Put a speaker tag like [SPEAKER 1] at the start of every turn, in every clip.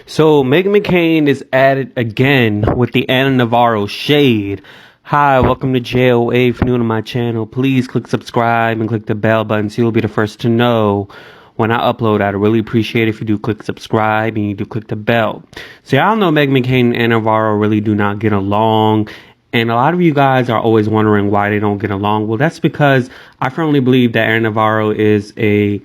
[SPEAKER 1] So Meghan McCain is at it again with the Ana Navarro shade. Hi, welcome to JOA. If you're new to my channel, please click subscribe and click the bell button so you'll be the first to know when I upload. I'd really appreciate it if you do click subscribe and you do click the bell. So y'all know Meghan McCain and Ana Navarro really do not get along. And a lot of you guys are always wondering why they don't get along. Well, that's because I firmly believe that Ana Navarro is a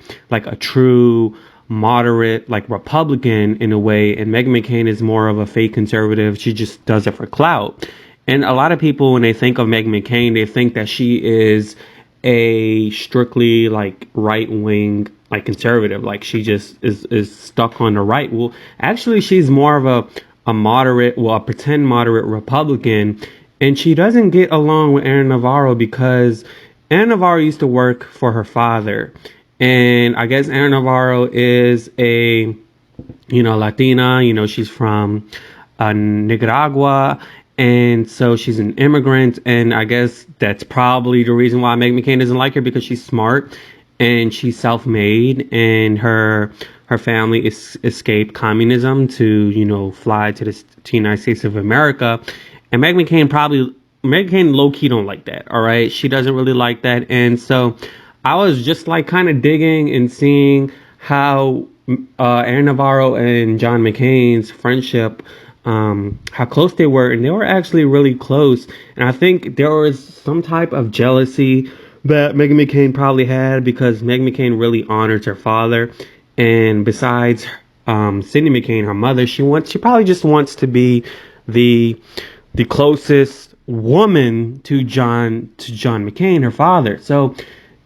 [SPEAKER 1] true moderate, Republican in a way, and Meghan McCain is more of a fake conservative. She just does it for clout. And a lot of people, when they think of Meghan McCain, they think that she is a strictly right wing conservative, like she just is stuck on the right. Well, actually, she's more of a moderate, well, a pretend moderate Republican, and she doesn't get along with Ana Navarro because Ana Navarro used to work for her father. And I guess Ana Navarro is a, Latina, she's from Nicaragua. And so she's an immigrant. And I guess that's probably the reason why Meghan McCain doesn't like her, because she's smart and she's self-made, and her family escaped communism to, fly to the United States of America. And Meghan McCain low-key don't like that, all right? She doesn't really like that. And so I was just kind of digging and seeing how Ana Navarro and John McCain's friendship, how close they were. And they were actually really close. And I think there was some type of jealousy that Meghan McCain probably had, because Meghan McCain really honors her father. And besides Cindy McCain, her mother, she probably just wants to be the closest woman to John McCain, her father. So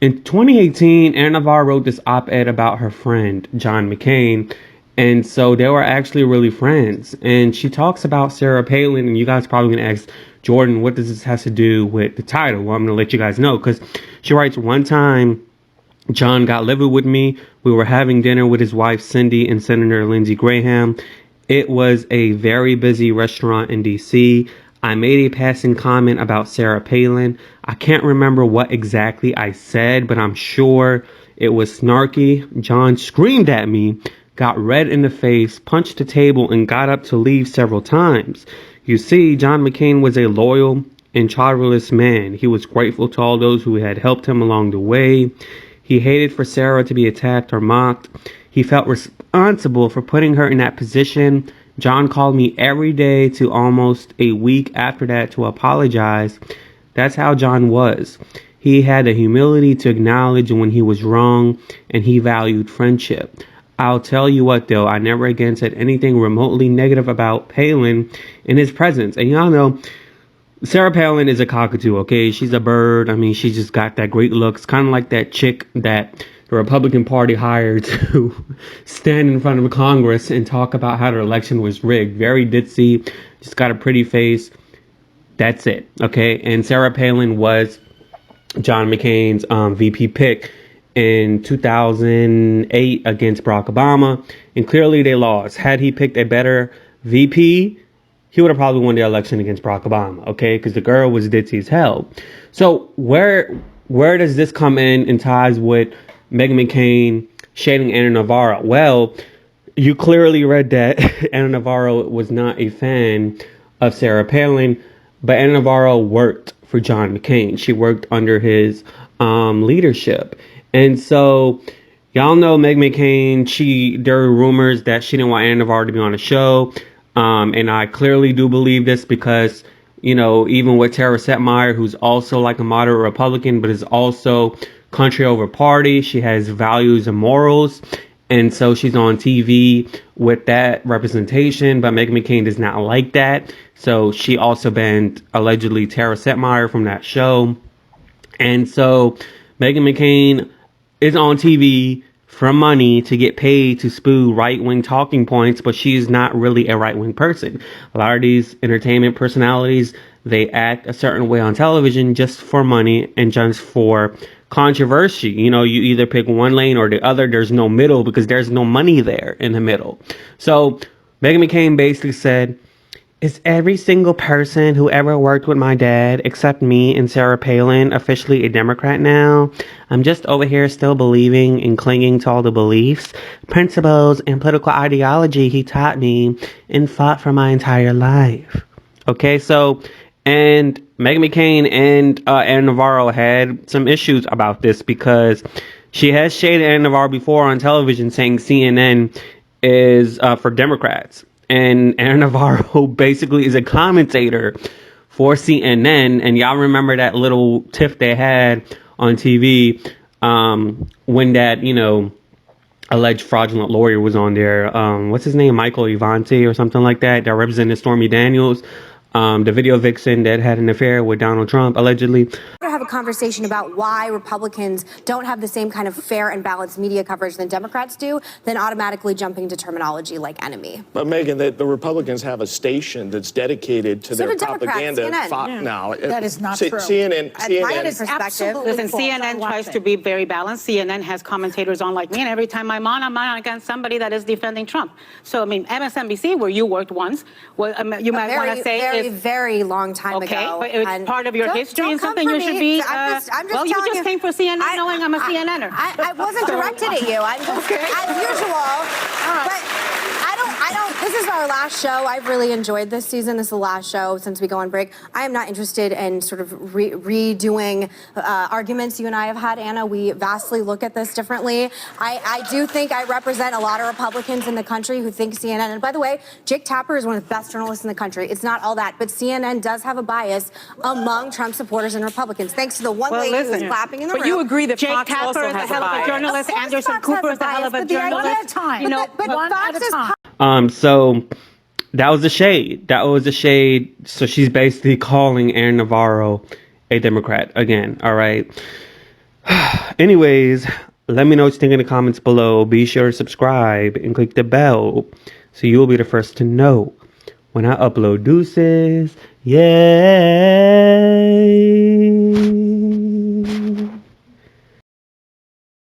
[SPEAKER 1] in 2018, Ana Navarro wrote this op-ed about her friend, John McCain. And so they were actually really friends. And she talks about Sarah Palin. And you guys are probably going to ask, Jordan, what does this have to do with the title? Well, I'm going to let you guys know, because she writes, one time, John got livid with me. We were having dinner with his wife, Cindy, and Senator Lindsey Graham. It was a very busy restaurant in D.C. I made a passing comment about Sarah Palin. I can't remember what exactly I said, but I'm sure it was snarky. John screamed at me, got red in the face, punched the table, and got up to leave several times. You see, John McCain was a loyal and childless man. He was grateful to all those who had helped him along the way. He hated for Sarah to be attacked or mocked. He felt responsible for putting her in that position. John called me every day to almost a week after that to apologize. That's how John was. He had the humility to acknowledge when he was wrong, and he valued friendship. I'll tell you what, though, I never again said anything remotely negative about Palin in his presence. And y'all know, Sarah Palin is a cockatoo, okay? She's a bird. I mean, she just got that great looks, kind of like that chick that the Republican Party hired to stand in front of Congress and talk about how the election was rigged. Very ditzy, just got a pretty face. That's it, okay? And Sarah Palin was John McCain's VP pick in 2008 against Barack Obama, and clearly they lost. Had he picked a better VP, he would have probably won the election against Barack Obama, okay? Because the girl was ditzy as hell. So where does this come in ties with Meghan McCain shading Ana Navarro? Well, you clearly read that Ana Navarro was not a fan of Sarah Palin, but Ana Navarro worked for John McCain. She worked under his leadership. And so y'all know Meghan McCain, there are rumors that she didn't want Ana Navarro to be on the show. And I clearly do believe this because, even with Tara Setmeyer, who's also like a moderate Republican, but is also country over party, she has values and morals. And so she's on TV with that representation, but Meghan McCain does not like that. So she also banned, allegedly, Tara Setmeyer from that show. And so Meghan McCain is on TV for money to get paid to spew right-wing talking points, but she's not really a right-wing person. A lot of these entertainment personalities, they act a certain way on television just for money and just for controversy. You either pick one lane or the other. There's no middle because there's no money there in the middle. So Meghan McCain basically said, Is every single person who ever worked with my dad, except me and Sarah Palin, officially a Democrat now? I'm just over here still believing and clinging to all the beliefs, principles, and political ideology he taught me and fought for my entire life. Okay, so, and Meghan McCain and Ana Navarro had some issues about this because she has shaded Ana Navarro before on television saying CNN is for Democrats. And Ana Navarro basically is a commentator for CNN. And y'all remember that little tiff they had on TV when that, alleged fraudulent lawyer was on there. What's his name? Michael Ivanti or something like that represented Stormy Daniels. The video vixen that had an affair with Donald Trump, allegedly.
[SPEAKER 2] To have a conversation about why Republicans don't have the same kind of fair and balanced media coverage than Democrats do, then automatically jumping to terminology like enemy.
[SPEAKER 3] But Megan, the Republicans have a station that's dedicated to their propaganda.
[SPEAKER 2] CNN.
[SPEAKER 3] No,
[SPEAKER 4] that is not true.
[SPEAKER 3] CNN.
[SPEAKER 2] My perspective.
[SPEAKER 4] Listen, CNN tries to be very balanced. CNN has commentators on like me, and every time I'm on against somebody that is defending Trump. So, I mean, MSNBC, where you worked once, well, you might want to say
[SPEAKER 2] very long time ago.
[SPEAKER 4] Okay, but it's part of your history and something you should be.
[SPEAKER 2] I'm just
[SPEAKER 4] well, you just came for CNN knowing I'm a CNNer.
[SPEAKER 2] I wasn't directed at you. I'm just, as usual. But I don't. This is our last show. I've really enjoyed this season. This is the last show since we go on break. I am not interested in sort of redoing arguments you and I have had, Anna. We vastly look at this differently. I do think I represent a lot of Republicans in the country who think CNN. And by the way, Jake Tapper is one of the best journalists in the country. It's not all that, but CNN does have a bias among Trump supporters and Republicans. Thanks to the one lady who's clapping in the room.
[SPEAKER 4] But you agree that
[SPEAKER 5] Jake
[SPEAKER 4] Fox
[SPEAKER 5] Tapper
[SPEAKER 4] also
[SPEAKER 5] is
[SPEAKER 4] has
[SPEAKER 5] a hell of a
[SPEAKER 4] journalist. Anderson Cooper is a hell of a journalist.
[SPEAKER 5] One at a time.
[SPEAKER 4] You know,
[SPEAKER 2] but Fox is.
[SPEAKER 1] So that was a shade. So she's basically calling Ana Navarro a Democrat again. All right. Anyways, let me know what you think in the comments below. Be sure to subscribe and click the bell so you'll be the first to know when I upload. Deuces. Yay.